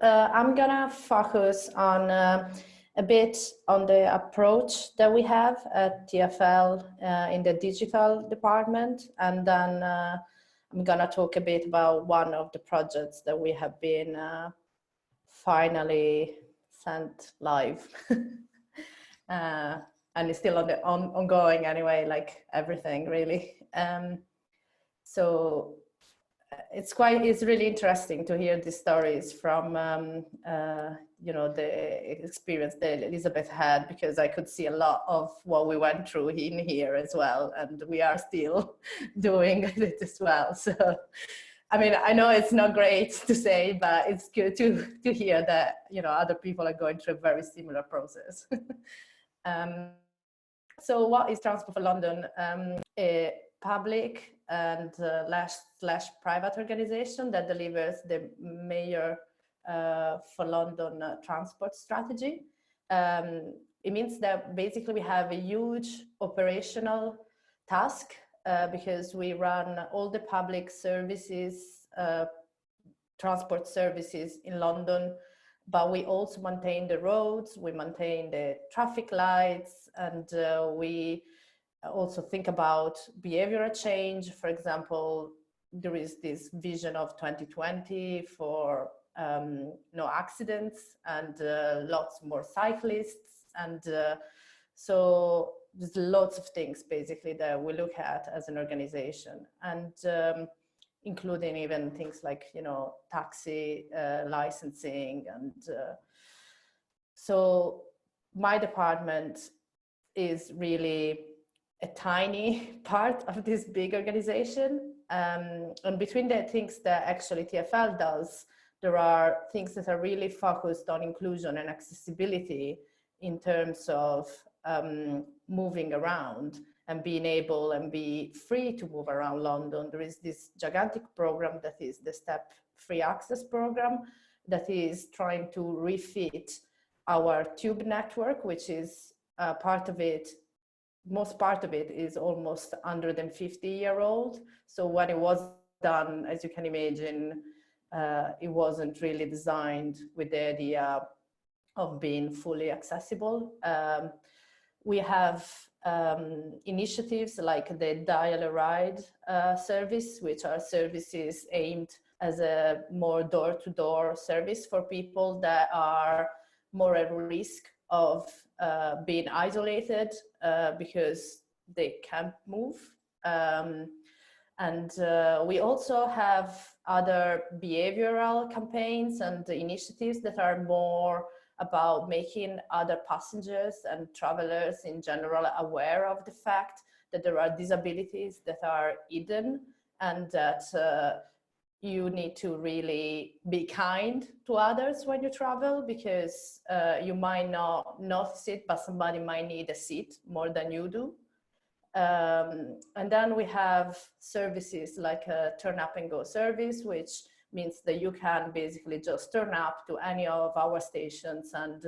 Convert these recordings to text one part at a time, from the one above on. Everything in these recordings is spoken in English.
I'm gonna focus on a bit on the approach that we have at TfL in the digital department, and then I'm gonna talk a bit about one of the projects that we have been finally sent live. And it's still ongoing anyway, like everything really. So it's really interesting to hear these stories from you know, the experience that Elizabeth had, because I could see a lot of what we went through in here as well, and we are still doing it as well. So I mean, I know it's not great to say, but it's good to hear that, you know, other people are going through a very similar process. So what is Transport for London? A public and slash private organization that delivers the Mayor for London transport strategy. It means that basically we have a huge operational task because we run all the public services, transport services in London, but we also maintain the roads, we maintain the traffic lights, and we also think about behavioral change. For example, there is this vision of 2020 for no accidents and lots more cyclists. And so there's lots of things basically that we look at as an organization, and including even things like, you know, taxi licensing. And so my department is really a tiny part of this big organization. And between the things that actually TfL does, there are things that are really focused on inclusion and accessibility in terms of moving around and being able and be free to move around London. There is this gigantic program that is the Step Free Access program that is trying to refit our tube network, which is part of it. Most part of it is almost 150-year-old. So when it was done, as you can imagine, it wasn't really designed with the idea of being fully accessible. We have initiatives like the Dial a Ride service, which are services aimed as a more door-to-door service for people that are more at risk of being isolated because they can't move. And we also have other behavioral campaigns and initiatives that are more about making other passengers and travelers in general aware of the fact that there are disabilities that are hidden, and that you need to really be kind to others when you travel, because you might not notice it, but somebody might need a seat more than you do. And then we have services like a turn up and go service, which means that you can basically just turn up to any of our stations and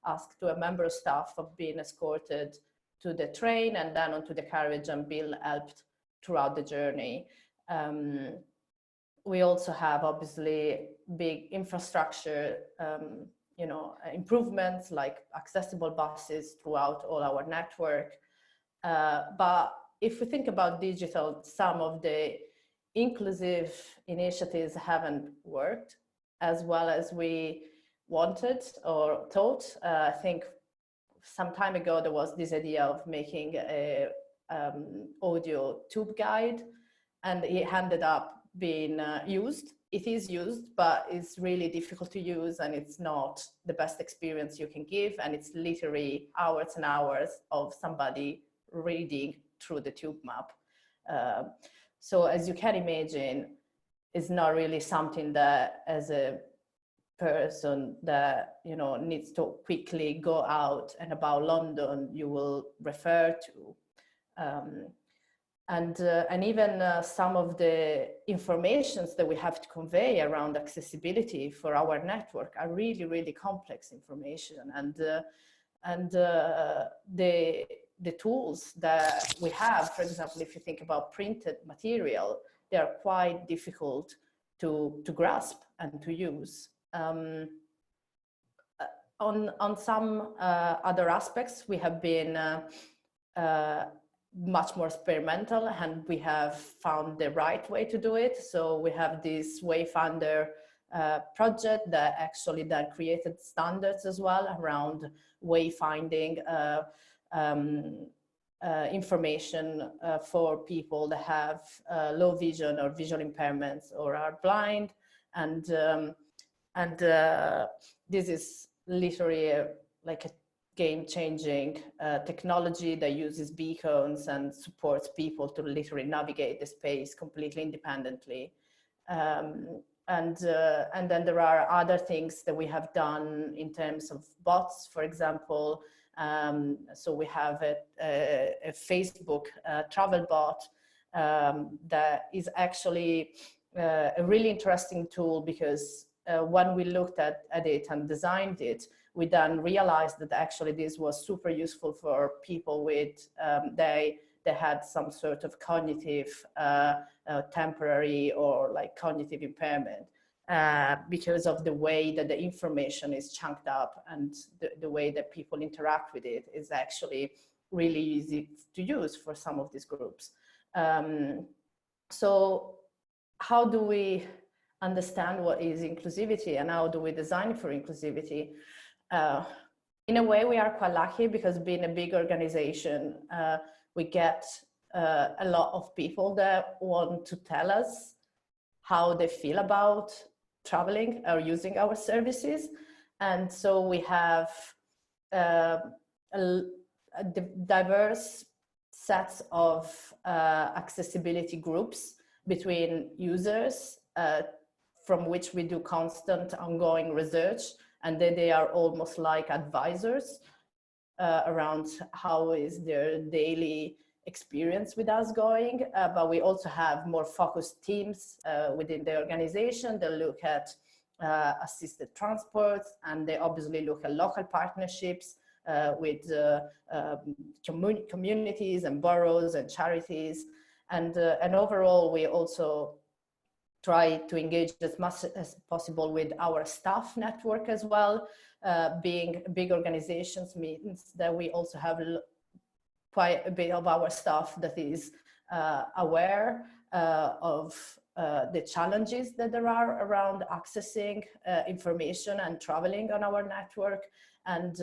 ask to a member of staff of being escorted to the train and then onto the carriage and be helped throughout the journey. We also have obviously big infrastructure, you know, improvements like accessible buses throughout all our network. But if we think about digital, some of the inclusive initiatives haven't worked as well as we wanted or thought. I think some time ago there was this idea of making a audio tube guide, and it ended up being used. It is used, but it's really difficult to use, and it's not the best experience you can give, and it's literally hours and hours of somebody reading through the tube map. So as you can imagine, it's not really something that as a person that, you know, needs to quickly go out and about London, you will refer to. And even some of the informations that we have to convey around accessibility for our network are really, really complex information. And the tools that we have, for example, if you think about printed material, they are quite difficult to grasp and to use. On some other aspects, we have been much more experimental, and we have found the right way to do it. So we have this Wayfinder project that actually that created standards as well around wayfinding information for people that have low vision or visual impairments or are blind, and this is literally like a game-changing technology that uses beacons and supports people to literally navigate the space completely independently. And then there are other things that we have done in terms of bots, for example. So we have a Facebook travel bot that is actually a really interesting tool, because when we looked at it and designed it, we then realized that actually this was super useful for people with, they had some sort of cognitive, temporary or like cognitive impairment, because of the way that the information is chunked up, and the way that people interact with it is actually really easy to use for some of these groups. So how do we understand what is inclusivity, and how do we design for inclusivity? In a way, we are quite lucky, because being a big organization, we get a lot of people that want to tell us how they feel about traveling or using our services. And so we have a diverse sets of accessibility groups between users, from which we do constant ongoing research, and then they are almost like advisors around how is their daily experience with us going. But we also have more focused teams within the organization that look at assisted transports, and they obviously look at local partnerships with communities and boroughs and charities. And overall, we also try to engage as much as possible with our staff network as well. Being big organizations means that we also have quite a bit of our staff that is aware of the challenges that there are around accessing information and traveling on our network, and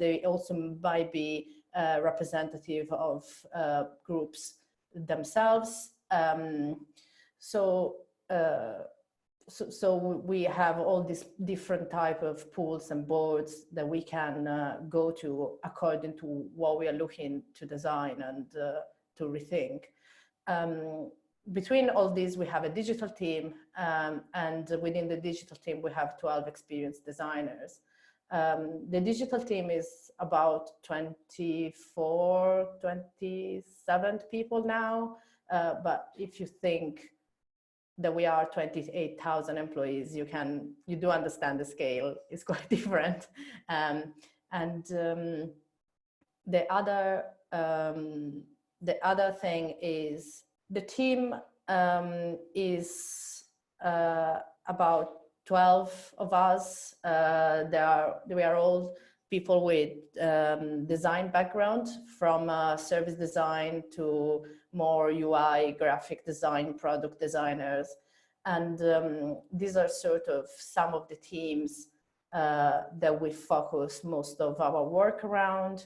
they also might be representative of groups themselves. So we have all these different type of pools and boards that we can go to according to what we are looking to design and to rethink. Between all these, we have a digital team, and within the digital team, we have 12 experienced designers. The digital team is about 24, 27 people now, but if you think that we are 28,000 employees, you do understand the scale is quite different. The other thing is the team is about 12 of us. We are all people with design background, from service design to more UI, graphic design, product designers. And these are sort of some of the teams that we focus most of our work around.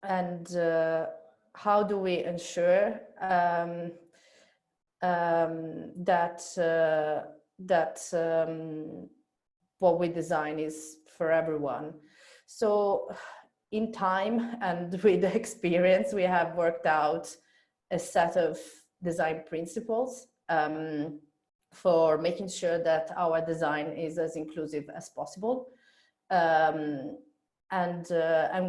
And how do we ensure that what we design is for everyone? So in time and with experience, we have worked out a set of design principles for making sure that our design is as inclusive as possible. And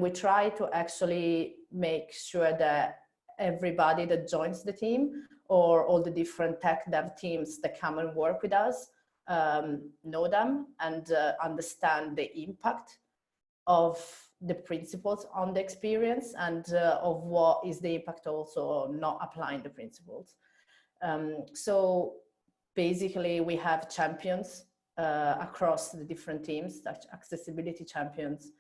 we try to actually make sure that everybody that joins the team, or all the different tech dev teams that come and work with us, know them and understand the impact of the principles on the experience, and of what is the impact also of not applying the principles. So basically we have champions across the different teams, such accessibility champions.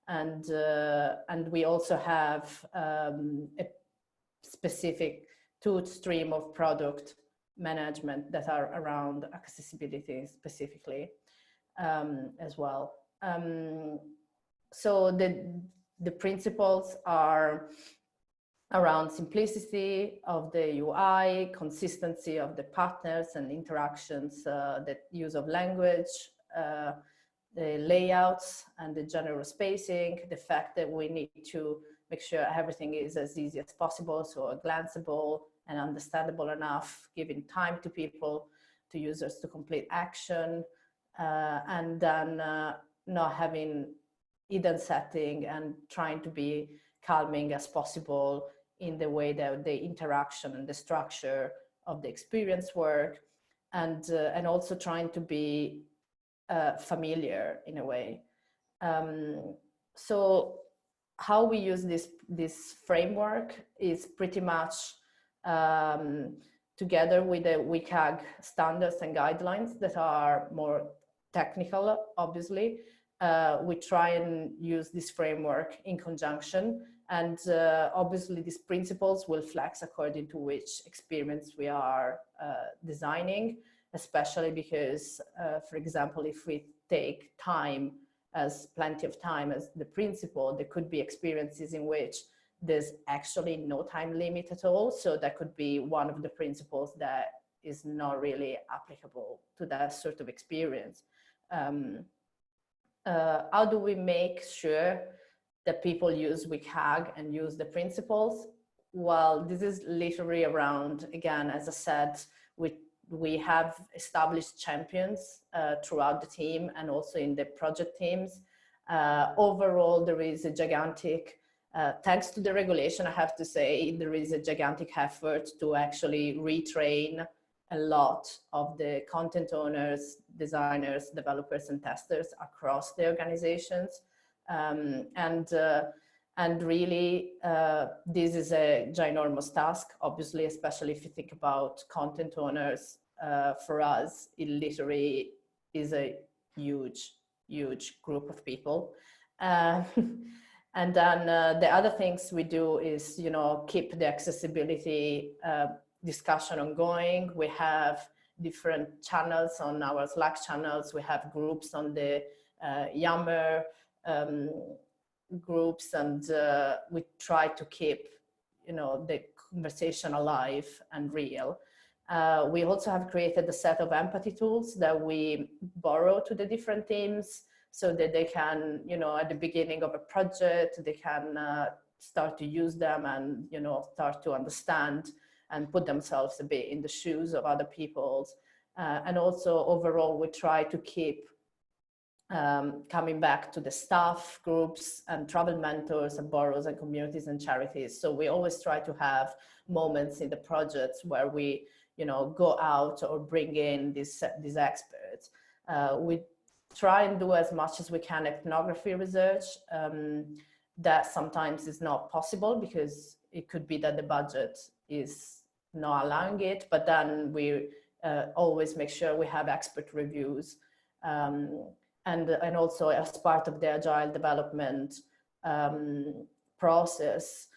And we also have a specific stream of product management that are around accessibility specifically as well. So the principles are around simplicity of the UI, consistency of the partners and interactions, the use of language, the layouts and the general spacing, the fact that we need to make sure everything is as easy as possible, so glanceable and understandable enough, giving time to people, to users to complete action, and then not having hidden setting and trying to be calming as possible in the way that the interaction and the structure of the experience work, and also trying to be familiar in a way. So how we use this framework is pretty much together with the WCAG standards and guidelines that are more technical, obviously. We try and use this framework in conjunction, and obviously these principles will flex according to which experience we are designing, especially because, for example, if we take time as plenty of time as the principle, there could be experiences in which there's actually no time limit at all. So that could be one of the principles that is not really applicable to that sort of experience. How do we make sure that people use WCAG and use the principles? Well, this is literally around, again, as I said, we have established champions throughout the team and also in the project teams. Overall, there is a gigantic, thanks to the regulation, I have to say, there is a gigantic effort to actually retrain a lot of the content owners, designers, developers, and testers across the organizations. And really, this is a ginormous task, obviously, especially if you think about content owners. For us, it literally is a huge, huge group of people. And then the other things we do is, keep the accessibility discussion ongoing. We have different channels on our Slack channels. We have groups on the Yammer groups, and we try to keep, the conversation alive and real. We also have created a set of empathy tools that we borrow to the different teams so that they can, at the beginning of a project, they can start to use them and, start to understand and put themselves a bit in the shoes of other people's. And also overall, we try to keep coming back to the staff groups and travel mentors and borrowers and communities and charities. So we always try to have moments in the projects where we, go out or bring in these experts. We try and do as much as we can ethnography research. That sometimes is not possible because it could be that the budget is not allowing it, but then we always make sure we have expert reviews. And also as part of the agile development process,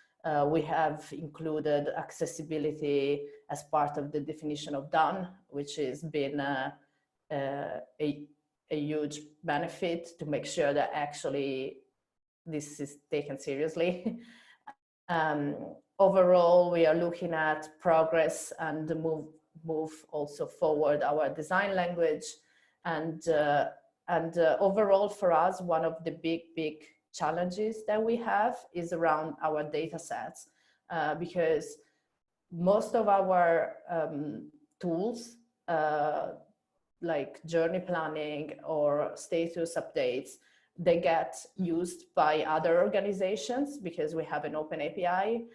we have included accessibility as part of the definition of done, which has been a huge benefit to make sure that actually this is taken seriously. Overall, we are looking at progress and move also forward our design language. And overall for us, one of the big challenges that we have is around our data sets, because most of our tools, like journey planning or status updates, they get used by other organizations because we have an open API.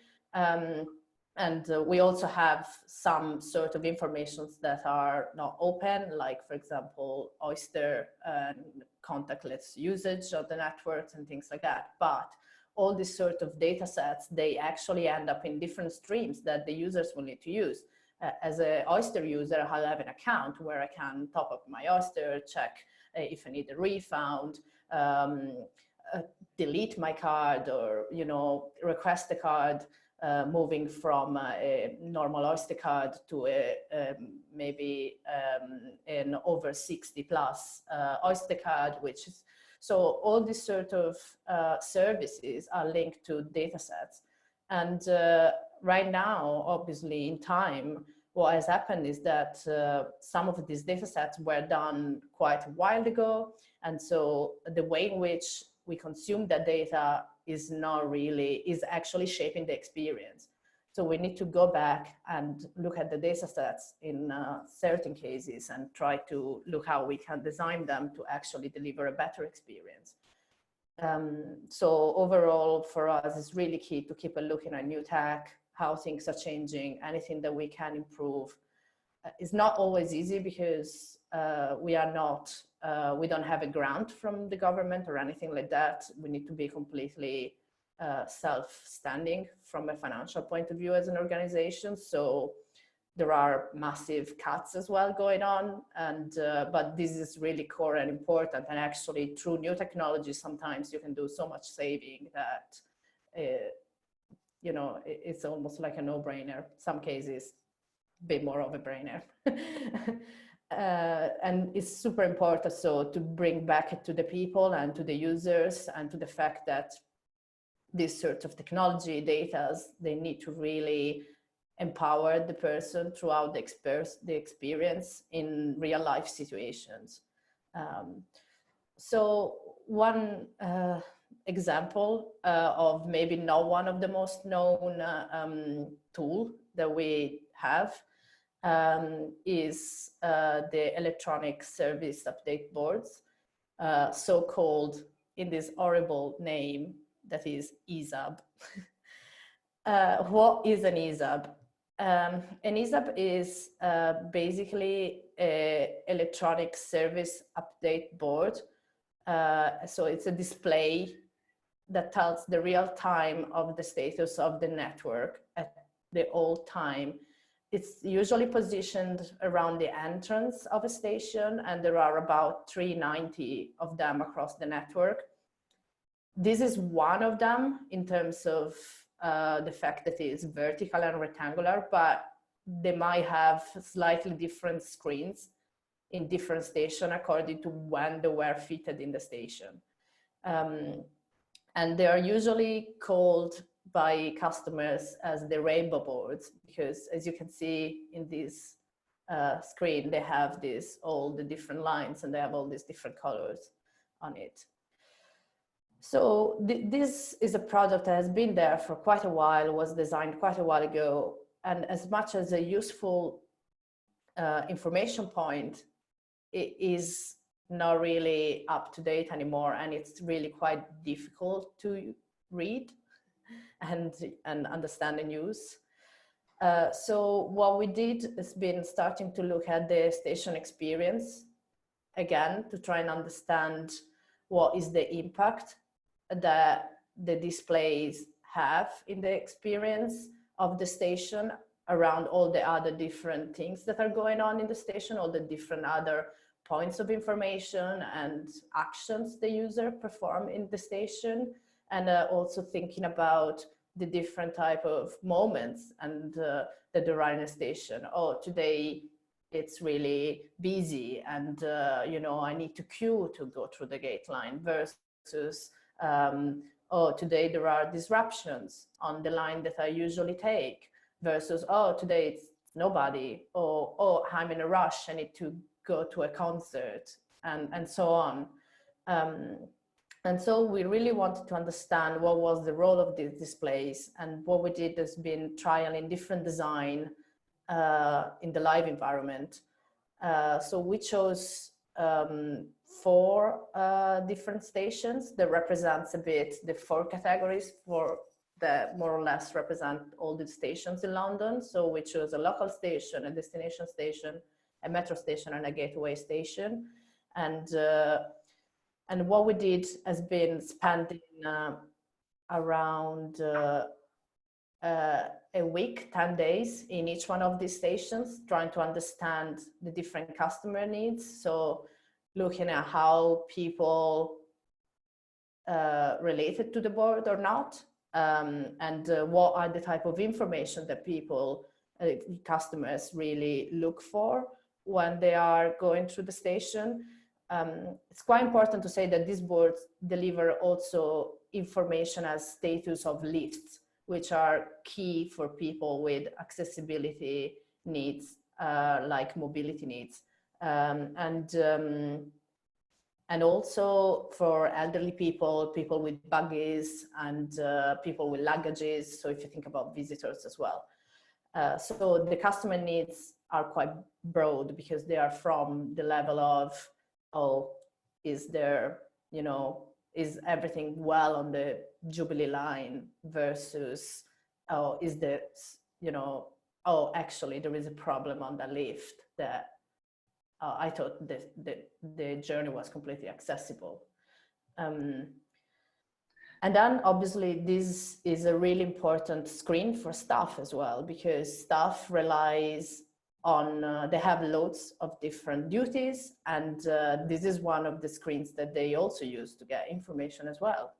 And we also have some sort of informations that are not open, like, for example, Oyster and contactless usage of the networks and things like that. But all these sort of data sets, they actually end up in different streams that the users will need to use. as an Oyster user, I have an account where I can top up my Oyster, check if I need a refund, delete my card, or request the card, moving from a normal Oyster card to maybe an over 60 plus Oyster card, which is, so all these sort of services are linked to data sets. And right now, obviously in time, what has happened is that some of these data sets were done quite a while ago. And so the way in which we consume that data is actually shaping the experience. So we need to go back and look at the data sets in certain cases and try to look how we can design them to actually deliver a better experience. So overall, for us, it's really key to keep a looking at new tech, how things are changing, anything that we can improve. It's not always easy because we don't have a grant from the government or anything like that. We need to be completely self-standing from a financial point of view as an organization. So there are massive cuts as well going on, and but this is really core and important. And actually, through new technology, sometimes you can do so much saving that it's almost like a no-brainer. Some cases, a bit more of a brainer. And it's super important so to bring back to the people and to the users and to the fact that this sort of technology data, they need to really empower the person throughout the experience in real life situations. So one example of maybe not one of the most known tool that we have is the electronic service update boards, so-called in this horrible name that is ESUB. What is an ESUB? An ESUB is basically an electronic service update board. So it's a display that tells the real time of the status of the network at the old time. It's usually positioned around the entrance of a station, and there are about 390 of them across the network. This is one of them in terms of the fact that it is vertical and rectangular, but they might have slightly different screens in different stations according to when they were fitted in the station. And they are usually called by customers as the rainbow boards, because as you can see in this screen, they have all the different lines and they have all these different colors on it. So this is a product that has been there for quite a while, was designed quite a while ago. And as much as a useful information point, it is not really up to date anymore. And it's really quite difficult to read and understand and use. So what we did has been starting to look at the station experience again, to try and understand what is the impact that the displays have in the experience of the station around all the other different things that are going on in the station, all the different other points of information and actions the user perform in the station, and also thinking about the different type of moments and that there are in a station. Oh, today it's really busy and I need to queue to go through the gate line, versus oh, today there are disruptions on the line that I usually take, versus oh, today it's nobody, or oh, I'm in a rush, I need to go to a concert, and so on. And so we really wanted to understand what was the role of these displays, and what we did has been trialing different design in the live environment. So we chose 4 different stations that represents a bit the 4 categories that more or less represent all the stations in London. So we chose a local station, a destination station, a metro station, and a gateway station. And what we did has been spending around a week, 10 days in each one of these stations, trying to understand the different customer needs. So looking at how people related to the board or not, and what are the type of information that people, customers really look for when they are going through the station. It's quite important to say that these boards deliver also information as status of lifts, which are key for people with accessibility needs, like mobility needs. And also for elderly people, people with buggies, and people with luggages. So if you think about visitors as well. So the customer needs are quite broad, because they are from the level of, oh, is there, you know, is everything well on the Jubilee line, versus, oh, is there, you know, oh, actually there is a problem on the lift that I thought the journey was completely accessible. And then obviously this is a really important screen for staff as well, because staff relies on, they have loads of different duties, and this is one of the screens that they also use to get information as well.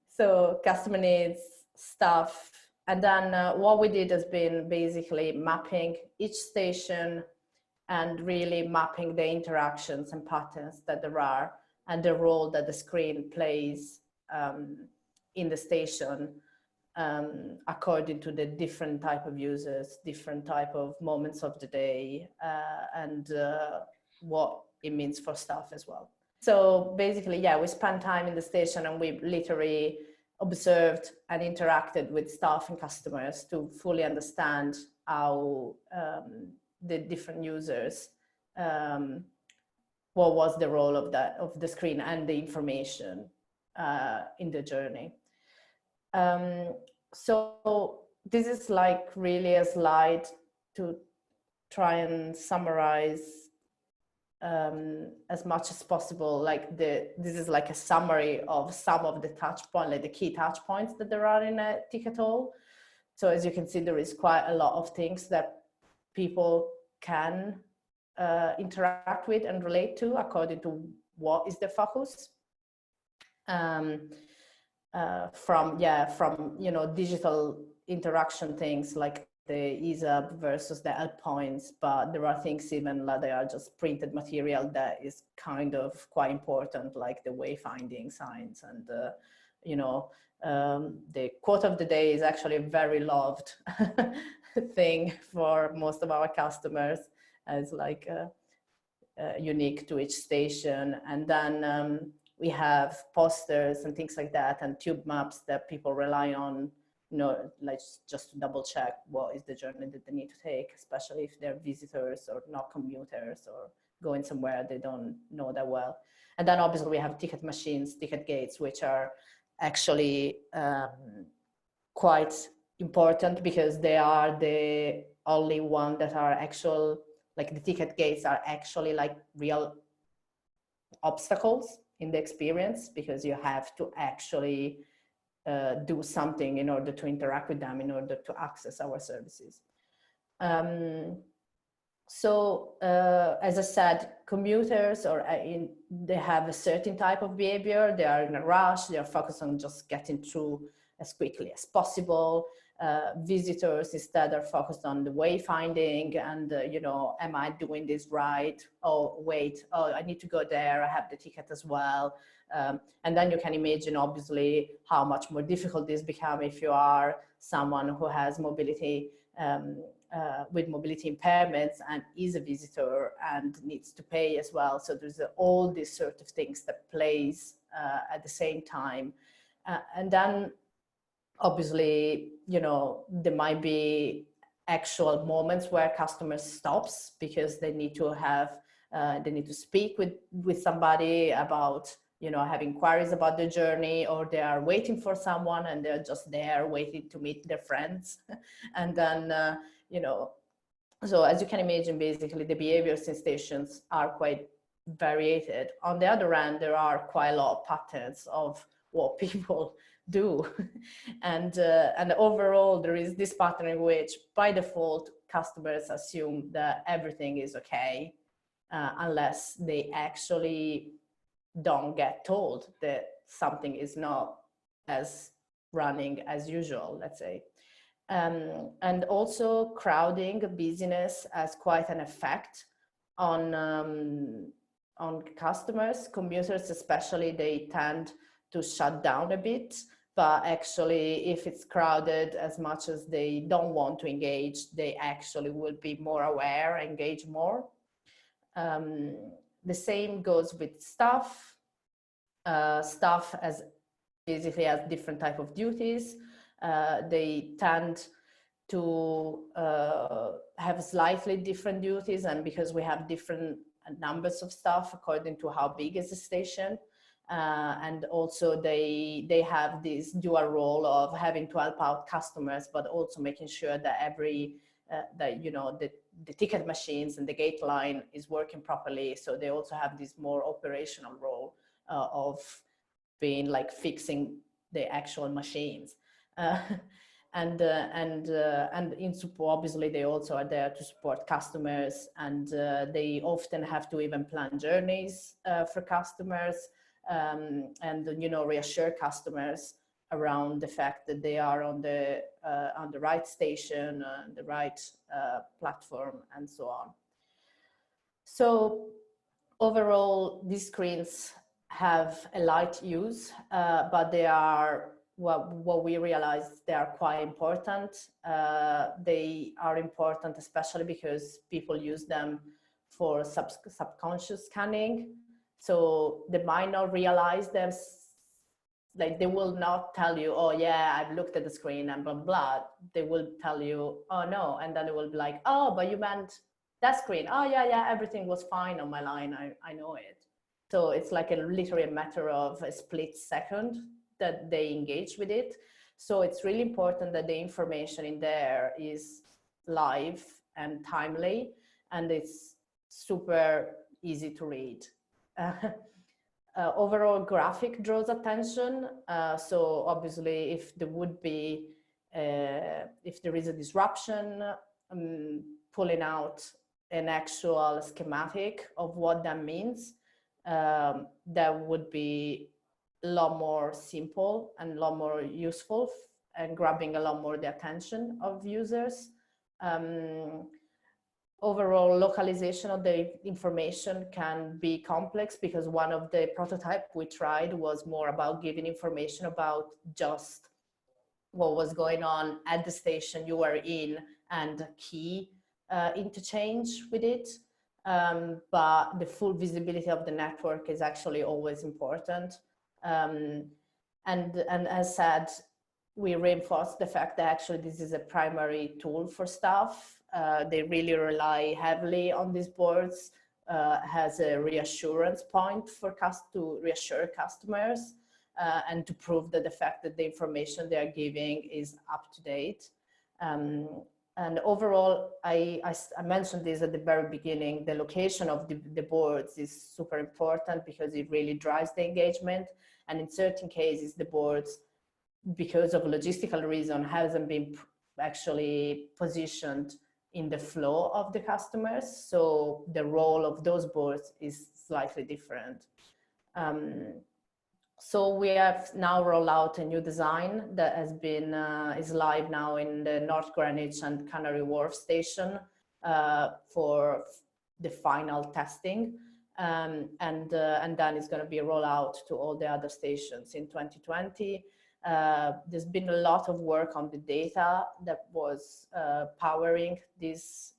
So customer needs, staff, and then what we did has been basically mapping each station and really mapping the interactions and patterns that there are, and the role that the screen plays in the station, according to the different type of users, different type of moments of the day, and what it means for staff as well. So basically, yeah, we spent time in the station, and we literally observed and interacted with staff and customers to fully understand how the different users, what was the role of the screen and the information in the journey. So this is like really a slide to try and summarize as much as possible. Like this is like a summary of some of the touch points, like the key touch points that there are in a ticket hall. So as you can see, there is quite a lot of things that people can interact with and relate to according to what is the focus. From you know, digital interaction things like the ESAB versus the L points, but there are things even like they are just printed material that is kind of quite important, like the wayfinding signs, and you know, the quote of the day is actually a very loved thing for most of our customers, as like unique to each station. And then we have posters and things like that, and tube maps that people rely on, you know, like just to double check what is the journey that they need to take, especially if they're visitors or not commuters or going somewhere they don't know that well. And then obviously we have ticket machines, ticket gates, which are actually quite important, because they are the only one that are actual, like the ticket gates are actually like real obstacles in the experience, because you have to actually do something in order to interact with them, in order to access our services. So as I said, commuters they have a certain type of behavior. They are in a rush. They are focused on just getting through as quickly as possible. Visitors instead are focused on the wayfinding and, you know, am I doing this right? Oh, wait, oh, I need to go there. I have the ticket as well. And then you can imagine, obviously, how much more difficult this becomes if you are someone who has mobility, with mobility impairments and is a visitor and needs to pay as well. So there's all these sort of things that plays at the same time. And then obviously, you know, there might be actual moments where customers stops because they need to have, they need to speak with somebody about, you know, have inquiries about the journey, or they are waiting for someone and they're just there waiting to meet their friends. And then, you know, so as you can imagine, basically the behaviors in stations are quite varied. On the other hand, there are quite a lot of patterns of what people do. And overall, there is this pattern in which, by default, customers assume that everything is okay, unless they actually don't get told that something is not as running as usual, let's say. And also crowding, busyness has quite an effect on customers. Commuters especially, they tend to shut down a bit, but actually if it's crowded, as much as they don't want to engage, they actually will be more aware, engage more. The same goes with staff. Staff basically has different type of duties. They tend to have slightly different duties, and because we have different numbers of staff according to how big is the station, and also they have this dual role of having to help out customers, but also making sure that that the ticket machines and the gate line is working properly. So they also have this more operational role of being like fixing the actual machines. And in support, obviously, they also are there to support customers, and they often have to even plan journeys for customers, and reassure customers around the fact that they are on the right station, the right platform, and so on. So overall, these screens have a light use, but they are what we realized, they are quite important. They are important especially because people use them for subconscious scanning. So they might not realize them, like they will not tell you, oh yeah, I've looked at the screen and blah, blah. They will tell you, oh no, and then it will be like, oh, but you meant that screen. Oh yeah, everything was fine on my line, I know it. So it's like literally a matter of a split second that they engage with it. So it's really important that the information in there is live and timely, and it's super easy to read. Overall, graphic draws attention. So obviously, if there would be, if there is a disruption, pulling out an actual schematic of what that means, that would be a lot more simple and a lot more useful, and grabbing a lot more the attention of users. Overall, localization of the information can be complex, because one of the prototypes we tried was more about giving information about just what was going on at the station you were in and key interchange with it. But the full visibility of the network is actually always important. And as said, we reinforce the fact that actually this is a primary tool for staff. They really rely heavily on these boards, has a reassurance point for to reassure customers, and to prove that the fact that the information they are giving is up to date. And overall, I mentioned this at the very beginning, the location of the boards is super important, because it really drives the engagement. And in certain cases, the boards, because of logistical reason, hasn't been actually positioned in the flow of the customers. So the role of those boards is slightly different. So we have now rolled out a new design that has been, is live now in the North Greenwich and Canary Wharf station for the final testing. And then it's going to be rolled out to all the other stations in 2020. There's been a lot of work on the data that was powering these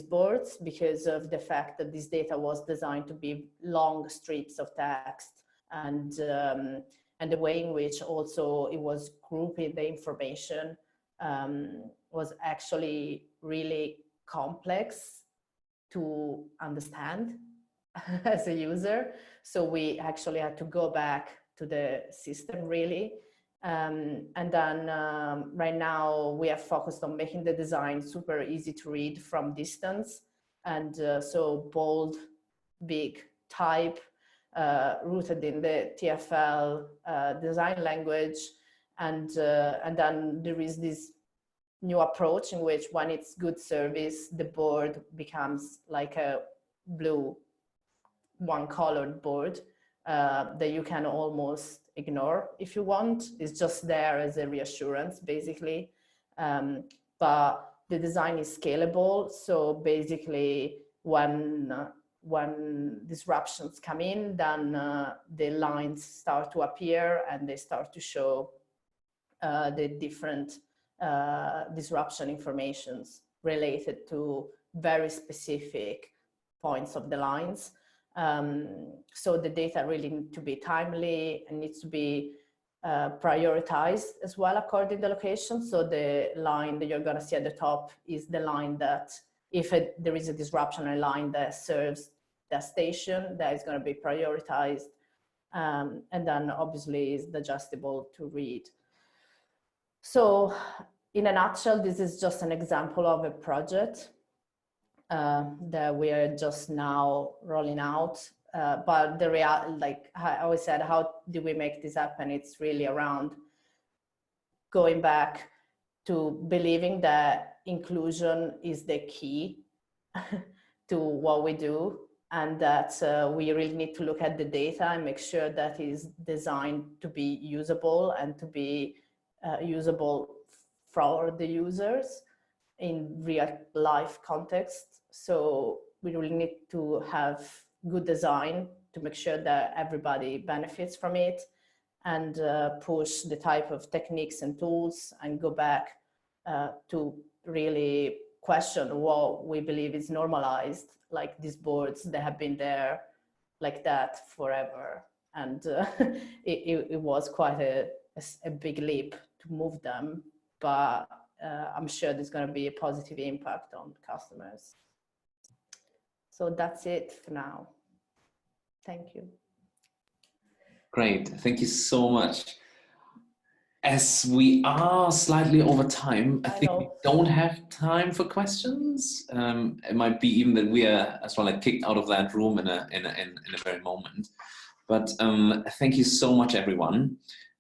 boards, because of the fact that this data was designed to be long strips of text, and the way in which also it was grouping the information was actually really complex to understand as a user. So we actually had to go back to the system really. And then right now we are focused on making the design super easy to read from distance. And so bold, big type, rooted in the TFL design language. And then there is this new approach in which, when it's good service, the board becomes like a blue, one-colored board that you can almost ignore if you want. It's just there as a reassurance, basically. But the design is scalable, so basically when disruptions come in, then the lines start to appear and they start to show the different disruption informations related to very specific points of the lines. So the data really need to be timely and needs to be prioritized as well according to the location. So the line that you're going to see at the top is the line that, if there is a disruption on a line that serves that station, that is going to be prioritized. And then obviously is adjustable to read. So in a nutshell, this is just an example of a project that we are just now rolling out. But the like I always said, how do we make this happen? It's really around going back to believing that inclusion is the key to what we do, and that we really need to look at the data and make sure that it is designed to be usable and to be usable for the users in real life context. So we really need to have good design to make sure that everybody benefits from it, and push the type of techniques and tools, and go back to really question what we believe is normalized, like these boards that have been there like that forever. And it was quite a big leap to move them, but I'm sure there's going to be a positive impact on customers. So that's it for now. Thank you. Great, thank you so much. As we are slightly over time, I think we don't have time for questions. It might be even that we are as well kicked out of that room in a very moment. But thank you so much, everyone.